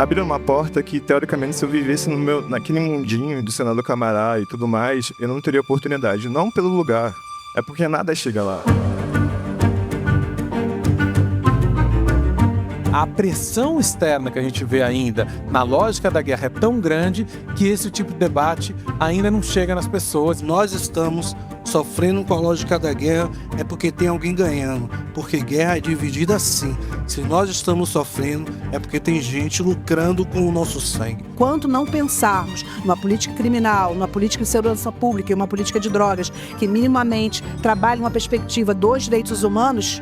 abriram uma porta que, teoricamente, se eu vivesse naquele mundinho do senador Camará e tudo mais, eu não teria oportunidade. Não pelo lugar, é porque nada chega lá. A pressão externa que a gente vê ainda na lógica da guerra é tão grande que esse tipo de debate ainda não chega nas pessoas. Nós estamos sofrendo com a lógica da guerra é porque tem alguém ganhando, porque guerra é dividida assim. Se nós estamos sofrendo é porque tem gente lucrando com o nosso sangue. Quando não pensarmos numa política criminal, numa política de segurança pública e uma política de drogas que minimamente trabalhe uma perspectiva dos direitos humanos,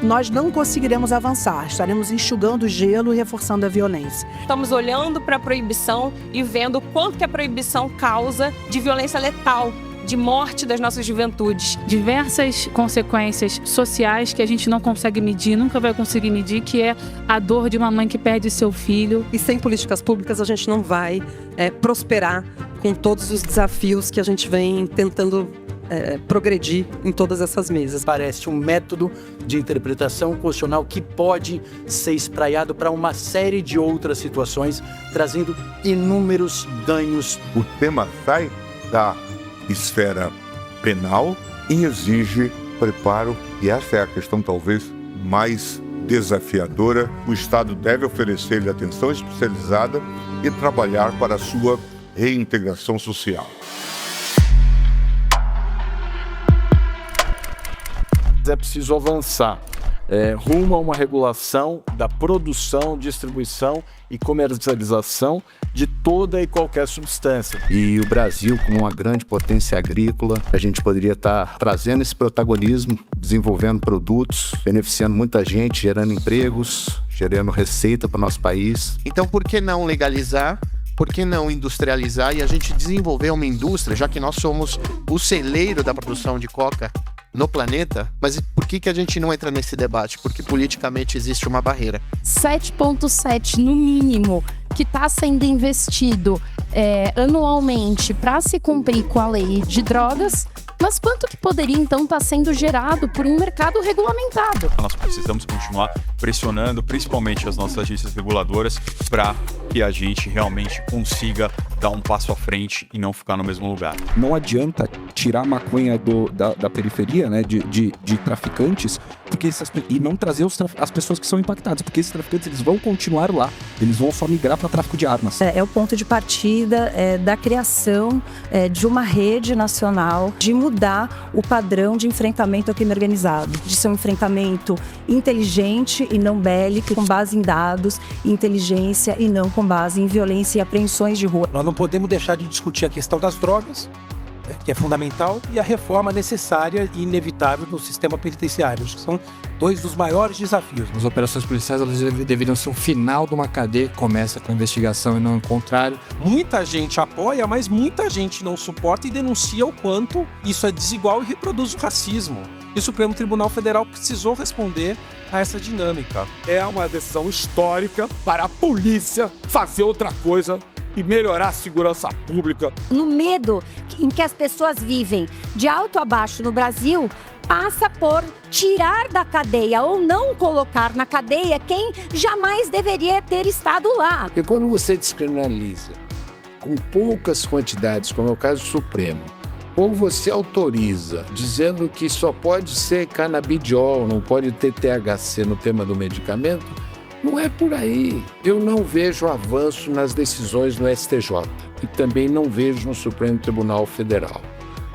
nós não conseguiremos avançar, estaremos enxugando o gelo e reforçando a violência. Estamos olhando para a proibição e vendo o quanto que a proibição causa de violência letal, de morte das nossas juventudes. Diversas consequências sociais que a gente não consegue medir, nunca vai conseguir medir, que é a dor de uma mãe que perde seu filho. E sem políticas públicas a gente não vai prosperar com todos os desafios que a gente vem tentando progredir em todas essas mesas. Parece um método de interpretação constitucional que pode ser espraiado para uma série de outras situações, trazendo inúmeros ganhos. O tema sai da esfera penal e exige preparo, e essa é a questão talvez mais desafiadora. O Estado deve oferecer-lhe atenção especializada e trabalhar para a sua reintegração social. É preciso avançar rumo a uma regulação da produção, distribuição e comercialização de toda e qualquer substância. E o Brasil, como uma grande potência agrícola, a gente poderia estar trazendo esse protagonismo, desenvolvendo produtos, beneficiando muita gente, gerando empregos, gerando receita para o nosso país. Então, por que não legalizar? Por que não industrializar e a gente desenvolver uma indústria, já que nós somos o celeiro da produção de coca no planeta? Mas por que a gente não entra nesse debate? Porque politicamente existe uma barreira. 7,7 no mínimo que está sendo investido anualmente para se cumprir com a lei de drogas, mas quanto que poderia então estar sendo gerado por um mercado regulamentado? Nós precisamos continuar pressionando principalmente as nossas agências reguladoras para que a gente realmente consiga dar um passo à frente e não ficar no mesmo lugar. Não adianta tirar a maconha da periferia, né, de traficantes, porque e não trazer as pessoas que são impactadas, porque esses traficantes eles vão continuar lá, eles vão só migrar para tráfico de armas. É o ponto de partida da criação de uma rede nacional, de mudar o padrão de enfrentamento ao crime organizado, de ser um enfrentamento inteligente e não bélico, com base em dados e inteligência e não com base em violência e apreensões de rua. Nós não podemos deixar de discutir a questão das drogas, que é fundamental, e a reforma necessária e inevitável do sistema penitenciário. Que são dois dos maiores desafios. As operações policiais elas deveriam ser o final de uma cadeia que começa com a investigação e não o contrário. Muita gente apoia, mas muita gente não suporta e denuncia o quanto isso é desigual e reproduz o racismo. E o Supremo Tribunal Federal precisou responder a essa dinâmica. É uma decisão histórica para a polícia fazer outra coisa e melhorar a segurança pública. No medo em que as pessoas vivem de alto a baixo no Brasil, passa por tirar da cadeia ou não colocar na cadeia quem jamais deveria ter estado lá. Porque quando você descriminaliza com poucas quantidades, como é o caso do Supremo, ou você autoriza dizendo que só pode ser canabidiol, não pode ter THC no tema do medicamento, não é por aí. Eu não vejo avanço nas decisões no STJ e também não vejo no Supremo Tribunal Federal.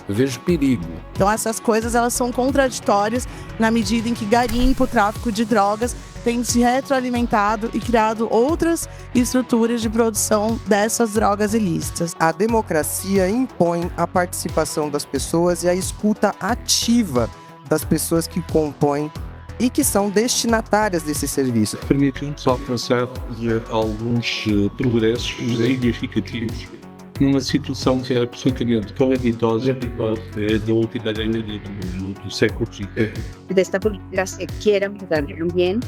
Eu vejo perigo. Então essas coisas elas são contraditórias na medida em que garimpo, o tráfico de drogas tem se retroalimentado e criado outras estruturas de produção dessas drogas ilícitas. A democracia impõe a participação das pessoas e a escuta ativa das pessoas que compõem e que são destinatárias desse serviço. Permite-nos alcançar alguns progressos significativos numa situação que era absolutamente calamitosa da última década do século XX. De esta política se quiera mirar bien,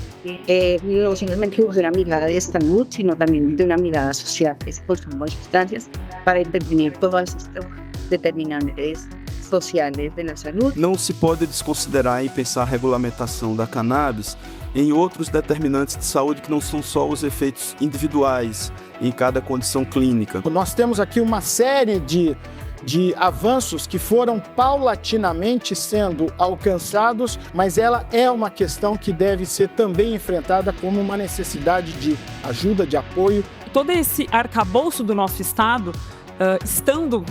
no solamente de una mirada de salud, sino también de una mirada social, que son muy importantes para intervenir todas estas determinantes sociales de la salud. Não se pode desconsiderar e pensar a regulamentação da cannabis em outros determinantes de saúde que não são só os efeitos individuais em cada condição clínica. Nós temos aqui uma série de avanços que foram paulatinamente sendo alcançados, mas ela é uma questão que deve ser também enfrentada como uma necessidade de ajuda, de apoio. Todo esse arcabouço do nosso Estado, estando,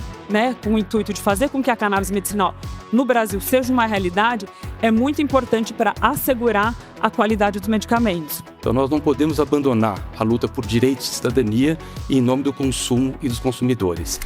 com o intuito de fazer com que a cannabis medicinal no Brasil seja uma realidade, é muito importante para assegurar a qualidade dos medicamentos. Então nós não podemos abandonar a luta por direitos de cidadania em nome do consumo e dos consumidores.